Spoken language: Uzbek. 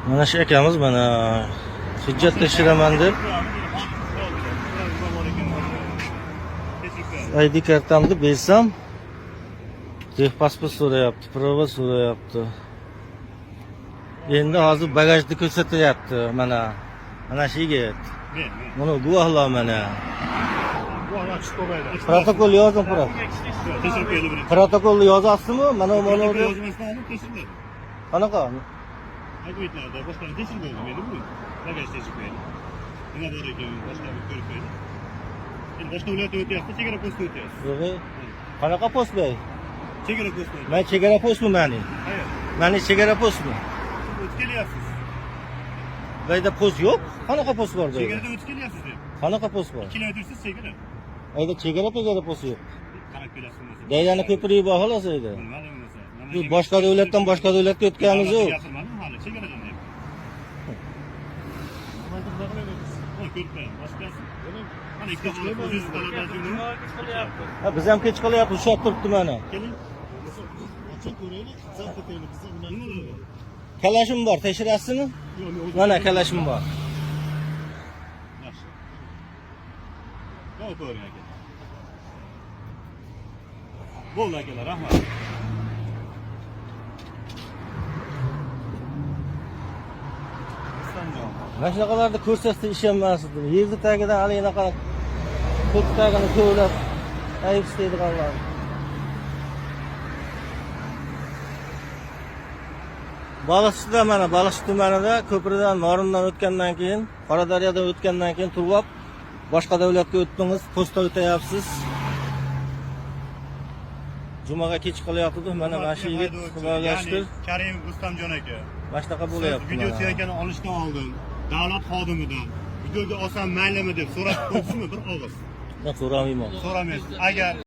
Mana shu akamiz mana hujjat tekshiraman deb ID kartamni bersam, pasport so'rayapti, prava so'rayapti. Endi hozir bagajni ko'rsatyapti mana. Mana shu yigit. Mana guvohlar mana. Protokol yozing, protokol yozasizmi? Mana deb. Qanaqa? Aytmaydilarda boshqani tekshirib qo'ydim bu. Bagaj tekshirib qo'ydim. Nima bor ekan boshqa bir ko'rib qo'ydim. Endi boshqa viloyatga o'tyapti, chegara postga o'tyapti. Yo'q. Qanaqa post bey? Chegara postga. Men chegara postmi meni? Hayır. Meni chegara postmi? O'tib kelyapsiz. Beyda post yo'q. Qanaqa post bor bey? Chegaradan o'tib kelyapsiz deb. Qanaqa post bor? Kilometrsiz chegara. Ayda chegara post yo'q. Qarab kelasizmi? Daydani ko'prik bor xolos edi. Bilmadim bo'lsa. Bu boshqa davlatdan boshqa davlatga o'tganimiz yo'q. Gapirmadim hali, chegaradan deb. Qo'y ko'rib boshqasi. Mana ikki o'zingiz talablarni. Ha, biz ham kech qolyapmiz, ushlab turibdi mana. Keling. Ochib ko'raylik, zabt etaylik. Bizda ular nima bo'ladi? Kalashim bor, tekshirasizmi? Mana kalashim bor. Yaxshi. Qo'y ko'ring aka. Bo'ldi akalar, rahmat. Mana shunaqalarni ko'rsatsa ishonmasdim. Yerni tagidan alinaqa ko'k tagini ko'ylab ayb istaydiganlar. Baliqchida mana Baliqchi tumanida ko'prikdan Norindan o'tgandan keyin, Qoradaryodan o'tgandan keyin turib boshqa davlatga o'tdingiz, posta o'tayapsiz. Jumaga kech qolyapti, mana shu yigit xudoylashtir. Karim Rustamjon aka. Mana shunaqa bo'lyapti. Video surakani olishdan oldin davlat xodimidan videoga olsam maylimi deb so'rab qo'ysizmi bir og'iz? Yo'q, so'ramayman. So'ramaysiz. Agar